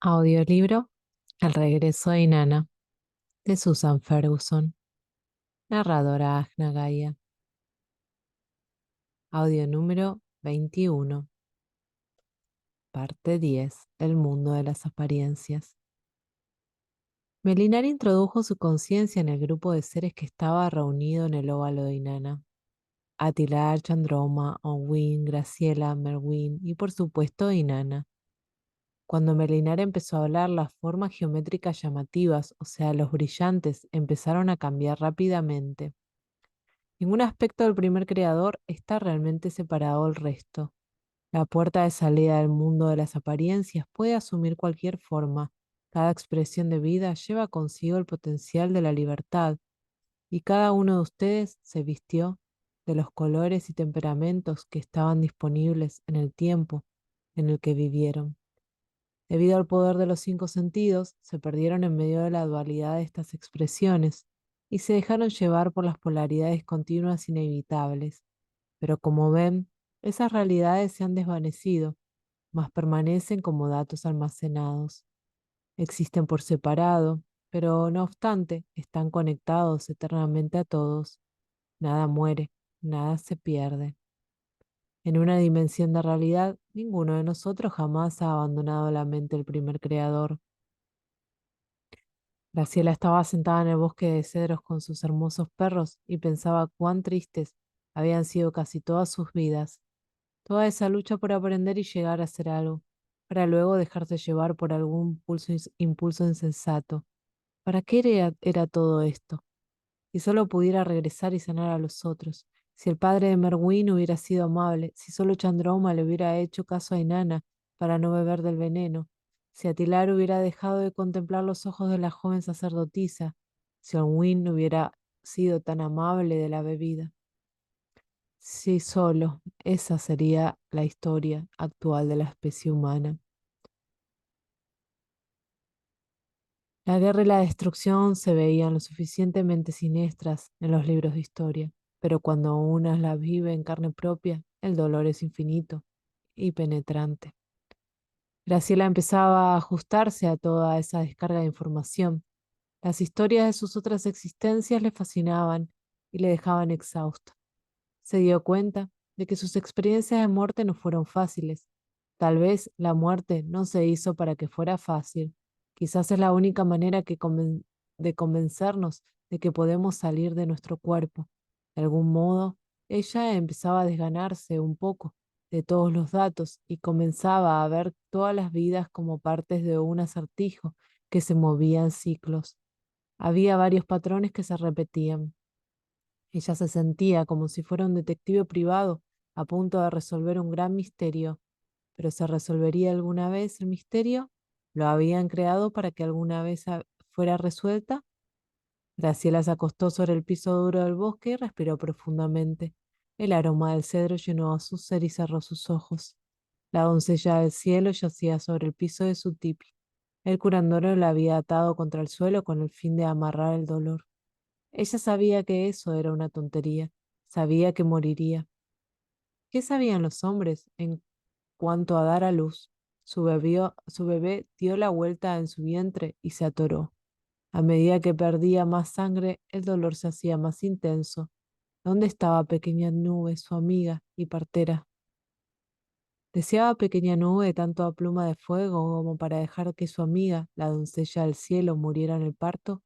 Audiolibro El regreso de Inanna, de Susan Ferguson, narradora Agna Gaia. Audio número 21, parte 10, El mundo de las apariencias. Melinar introdujo su conciencia en el grupo de seres que estaba reunido en el óvalo de Inanna. Atilar, Chandroma, Owin, Graciela, Merwin y por supuesto Inanna. Cuando Melinar empezó a hablar, las formas geométricas llamativas, o sea, los brillantes, empezaron a cambiar rápidamente. Ningún aspecto del primer creador está realmente separado del resto. La puerta de salida del mundo de las apariencias puede asumir cualquier forma. Cada expresión de vida lleva consigo el potencial de la libertad, y cada uno de ustedes se vistió de los colores y temperamentos que estaban disponibles en el tiempo en el que vivieron. Debido al poder de los cinco sentidos, se perdieron en medio de la dualidad de estas expresiones y se dejaron llevar por las polaridades continuas inevitables. Pero como ven, esas realidades se han desvanecido, mas permanecen como datos almacenados. Existen por separado, pero no obstante, están conectados eternamente a todos. Nada muere, nada se pierde. En una dimensión de realidad, ninguno de nosotros jamás ha abandonado la mente del primer creador. Graciela estaba sentada en el bosque de cedros con sus hermosos perros y pensaba cuán tristes habían sido casi todas sus vidas. Toda esa lucha por aprender y llegar a hacer algo, para luego dejarse llevar por algún impulso insensato. ¿Para qué era todo esto? Si solo pudiera regresar y sanar a los otros. Si el padre de Merwin hubiera sido amable, si solo Chandroma le hubiera hecho caso a Inanna para no beber del veneno, si Atilar hubiera dejado de contemplar los ojos de la joven sacerdotisa, si Onwin no hubiera sido tan amable de la bebida. Sí, solo esa sería la historia actual de la especie humana. La guerra y la destrucción se veían lo suficientemente siniestras en los libros de historia, pero cuando uno las vive en carne propia, el dolor es infinito y penetrante. Graciela empezaba a ajustarse a toda esa descarga de información. Las historias de sus otras existencias le fascinaban y le dejaban exhausto. Se dio cuenta de que sus experiencias de muerte no fueron fáciles. Tal vez la muerte no se hizo para que fuera fácil. Quizás es la única manera de convencernos de que podemos salir de nuestro cuerpo. De algún modo, ella empezaba a desganarse un poco de todos los datos y comenzaba a ver todas las vidas como partes de un acertijo que se movía en ciclos. Había varios patrones que se repetían. Ella se sentía como si fuera un detective privado a punto de resolver un gran misterio. ¿Pero se resolvería alguna vez el misterio? ¿Lo habían creado para que alguna vez fuera resuelta? Graciela se acostó sobre el piso duro del bosque y respiró profundamente. El aroma del cedro llenó a su ser y cerró sus ojos. La doncella del cielo yacía sobre el piso de su tipi. El curandero la había atado contra el suelo con el fin de amarrar el dolor. Ella sabía que eso era una tontería, sabía que moriría. ¿Qué sabían los hombres en cuanto a dar a luz? Su bebé dio la vuelta en su vientre y se atoró. A medida que perdía más sangre, el dolor se hacía más intenso. ¿Dónde estaba Pequeña Nube, su amiga y partera? Deseaba Pequeña Nube tanto a Pluma de Fuego como para dejar que su amiga, la doncella del cielo, muriera en el parto.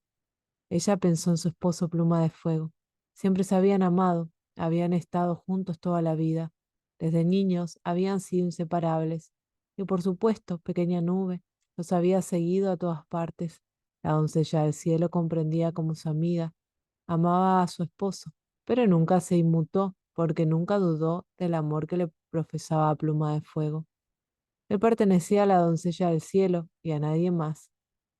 Ella pensó en su esposo Pluma de Fuego. Siempre se habían amado, habían estado juntos toda la vida. Desde niños habían sido inseparables. Y por supuesto, Pequeña Nube los había seguido a todas partes. La doncella del cielo comprendía como su amiga. Amaba a su esposo, pero nunca se inmutó porque nunca dudó del amor que le profesaba a Pluma de Fuego. Él pertenecía a la doncella del cielo y a nadie más.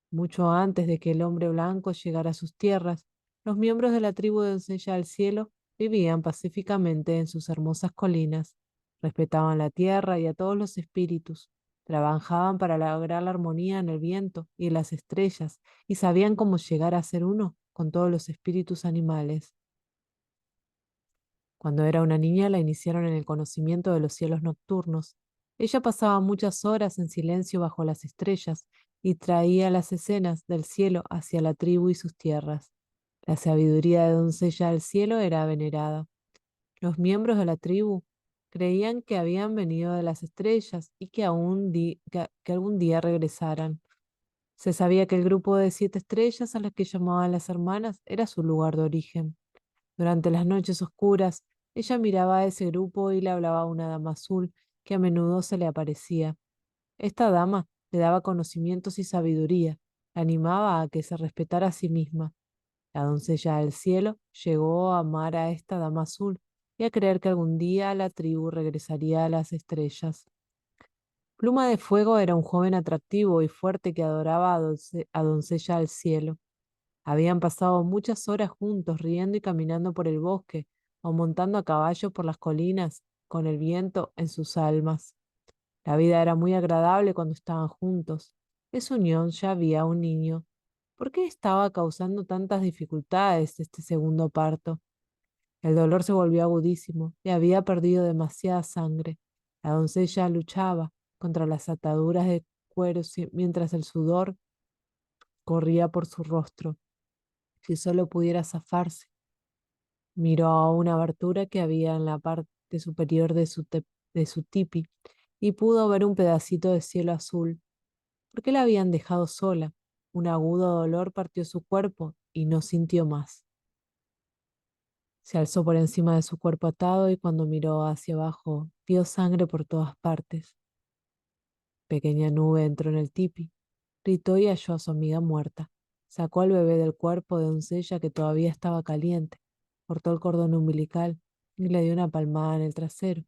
Mucho antes de que el hombre blanco llegara a sus tierras, los miembros de la tribu de Doncella del Cielo vivían pacíficamente en sus hermosas colinas, respetaban la tierra y a todos los espíritus, trabajaban para lograr la armonía en el viento y en las estrellas, y sabían cómo llegar a ser uno con todos los espíritus animales. Cuando era una niña la iniciaron en el conocimiento de los cielos nocturnos. Ella pasaba muchas horas en silencio bajo las estrellas, y traía las escenas del cielo hacia la tribu y sus tierras. La sabiduría de Doncella del Cielo era venerada. Los miembros de la tribu creían que habían venido de las estrellas y que algún día regresaran. Se sabía que el grupo de 7 estrellas a las que llamaban las hermanas era su lugar de origen. Durante las noches oscuras, ella miraba a ese grupo y le hablaba a una dama azul que a menudo se le aparecía. Esta dama le daba conocimientos y sabiduría, la animaba a que se respetara a sí misma. La doncella del cielo llegó a amar a esta dama azul y a creer que algún día la tribu regresaría a las estrellas. Pluma de Fuego era un joven atractivo y fuerte que adoraba a Doncella al Cielo. Habían pasado muchas horas juntos riendo y caminando por el bosque o montando a caballo por las colinas con el viento en sus almas. La vida era muy agradable cuando estaban juntos. De su unión ya había un niño. ¿Por qué estaba causando tantas dificultades este segundo parto? El dolor se volvió agudísimo y había perdido demasiada sangre. La doncella luchaba contra las ataduras de cuero mientras el sudor corría por su rostro. Si solo pudiera zafarse. Miró a una abertura que había en la parte superior de su tipi y pudo ver un pedacito de cielo azul. ¿Por qué la habían dejado sola? Un agudo dolor partió su cuerpo y no sintió más. Se alzó por encima de su cuerpo atado y cuando miró hacia abajo vio sangre por todas partes. Pequeña nube entró en el tipi, gritó y halló a su amiga muerta. Sacó al bebé del cuerpo de doncella que todavía estaba caliente, cortó el cordón umbilical y le dio una palmada en el trasero.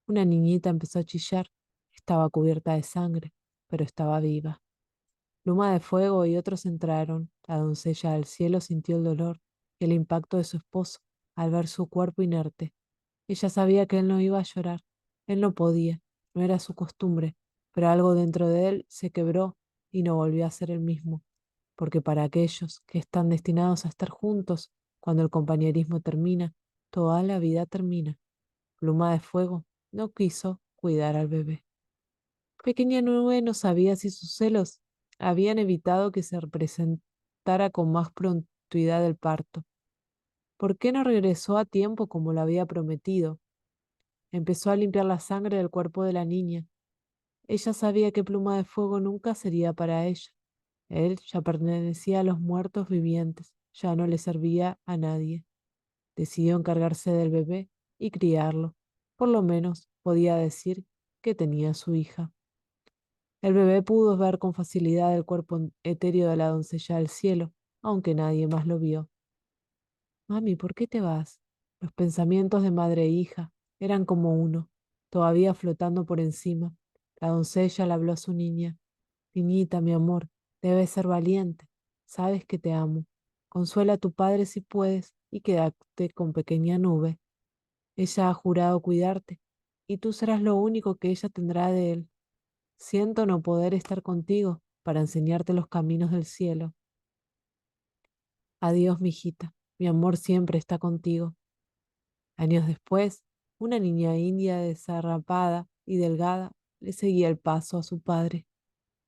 Una niñita empezó a chillar. Estaba cubierta de sangre, pero estaba viva. Pluma de Fuego y otros entraron. La doncella del cielo sintió el dolor y el impacto de su esposo al ver su cuerpo inerte. Ella sabía que él no iba a llorar. Él no podía, no era su costumbre, pero algo dentro de él se quebró y no volvió a ser el mismo, porque para aquellos que están destinados a estar juntos, cuando el compañerismo termina, toda la vida termina. Pluma de Fuego no quiso cuidar al bebé. Pequeña Nube no sabía si sus celos habían evitado que se representara con más prontuidad el parto. ¿Por qué no regresó a tiempo como lo había prometido? Empezó a limpiar la sangre del cuerpo de la niña. Ella sabía que Pluma de Fuego nunca sería para ella. Él ya pertenecía a los muertos vivientes, ya no le servía a nadie. Decidió encargarse del bebé y criarlo. Por lo menos podía decir que tenía a su hija. El bebé pudo ver con facilidad el cuerpo etéreo de la doncella del cielo, aunque nadie más lo vio. Mami, ¿por qué te vas? Los pensamientos de madre e hija eran como uno, todavía flotando por encima. La doncella le habló a su niña. Niñita, mi amor, debes ser valiente. Sabes que te amo. Consuela a tu padre si puedes y quédate con pequeña nube. Ella ha jurado cuidarte y tú serás lo único que ella tendrá de él. Siento no poder estar contigo para enseñarte los caminos del cielo. Adiós, mijita. Mi amor siempre está contigo. Años después, una niña india desarrapada y delgada le seguía el paso a su padre.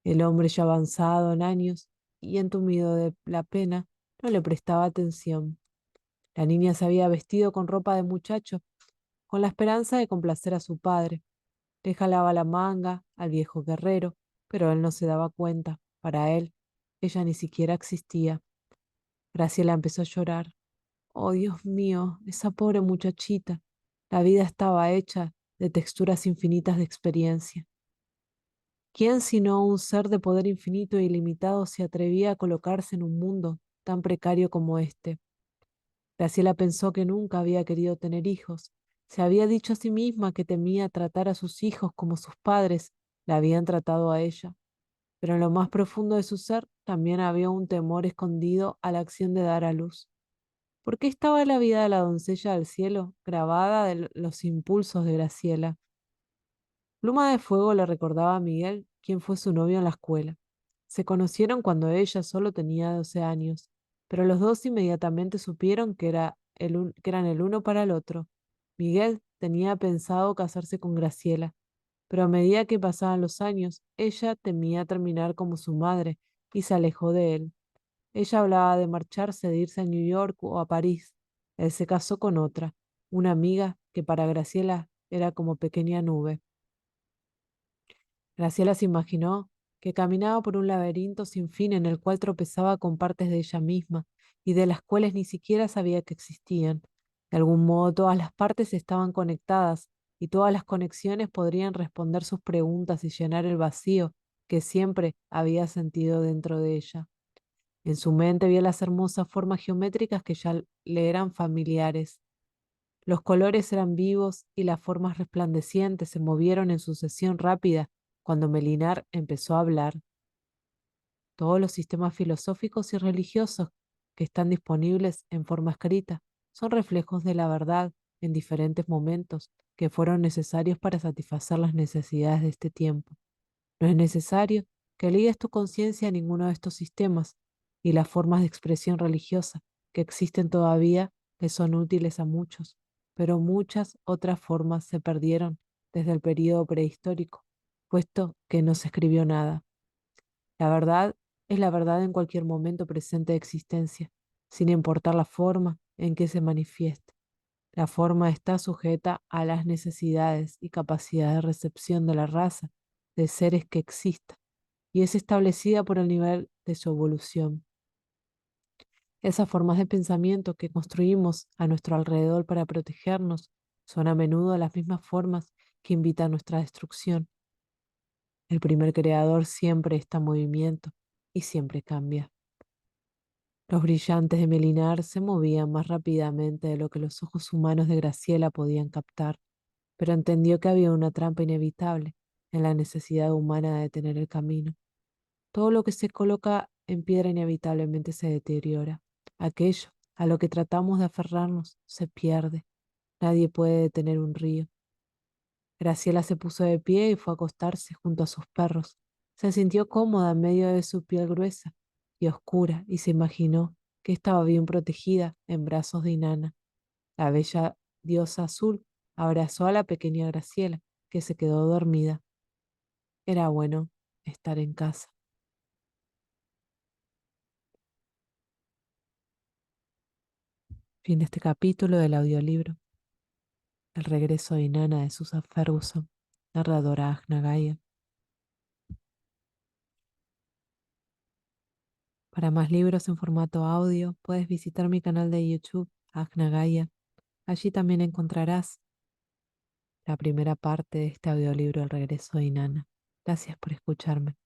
El hombre ya avanzado en años y entumido de la pena no le prestaba atención. La niña se había vestido con ropa de muchacho con la esperanza de complacer a su padre. Le jalaba la manga al viejo guerrero, pero él no se daba cuenta. Para él, ella ni siquiera existía. Graciela empezó a llorar. Oh, Dios mío, esa pobre muchachita. La vida estaba hecha de texturas infinitas de experiencia. ¿Quién sino un ser de poder infinito e ilimitado se atrevía a colocarse en un mundo tan precario como este? Graciela pensó que nunca había querido tener hijos. Se había dicho a sí misma que temía tratar a sus hijos como sus padres la habían tratado a ella. Pero en lo más profundo de su ser también había un temor escondido a la acción de dar a luz. ¿Por qué estaba la vida de la doncella del cielo grabada de los impulsos de Graciela? Pluma de Fuego le recordaba a Miguel quién fue su novio en la escuela. Se conocieron cuando ella solo tenía 12 años, pero los dos inmediatamente supieron que eran el uno para el otro. Miguel tenía pensado casarse con Graciela. pero a medida que pasaban los años, ella temía terminar como su madre y se alejó de él. Ella hablaba de marcharse, de irse a New York o a París. Él se casó con otra, una amiga que para Graciela era como pequeña nube. Graciela se imaginó que caminaba por un laberinto sin fin en el cual tropezaba con partes de ella misma y de las cuales ni siquiera sabía que existían. De algún modo todas las partes estaban conectadas y todas las conexiones podrían responder sus preguntas y llenar el vacío que siempre había sentido dentro de ella. En su mente vio las hermosas formas geométricas que ya le eran familiares. Los colores eran vivos y las formas resplandecientes se movieron en sucesión rápida cuando Melinar empezó a hablar. Todos los sistemas filosóficos y religiosos que están disponibles en forma escrita son reflejos de la verdad en diferentes momentos que fueron necesarios para satisfacer las necesidades de este tiempo. No es necesario que ligues tu conciencia a ninguno de estos sistemas, y las formas de expresión religiosa que existen todavía le son útiles a muchos, pero muchas otras formas se perdieron desde el período prehistórico, puesto que no se escribió nada. La verdad es la verdad en cualquier momento presente de existencia, sin importar la forma en que se manifieste. La forma está sujeta a las necesidades y capacidad de recepción de la raza de seres que exista y es establecida por el nivel de su evolución. Esas formas de pensamiento que construimos a nuestro alrededor para protegernos son a menudo las mismas formas que invitan a nuestra destrucción. El primer creador siempre está en movimiento y siempre cambia. Los brillantes de Melinar se movían más rápidamente de lo que los ojos humanos de Graciela podían captar, pero entendió que había una trampa inevitable en la necesidad humana de detener el camino. Todo lo que se coloca en piedra inevitablemente se deteriora. Aquello a lo que tratamos de aferrarnos se pierde. Nadie puede detener un río. Graciela se puso de pie y fue a acostarse junto a sus perros. Se sintió cómoda en medio de su piel gruesa y oscura y se imaginó que estaba bien protegida en brazos de Inanna. La bella diosa azul abrazó a la pequeña Graciela, que se quedó dormida. Era bueno estar en casa. Fin de este capítulo del audiolibro. El regreso de Inanna de Susan Ferguson, narradora Agna Gaia. Para más libros en formato audio, puedes visitar mi canal de YouTube, Agna Gaia. Allí también encontrarás la primera parte de este audiolibro El regreso de Inanna. Gracias por escucharme.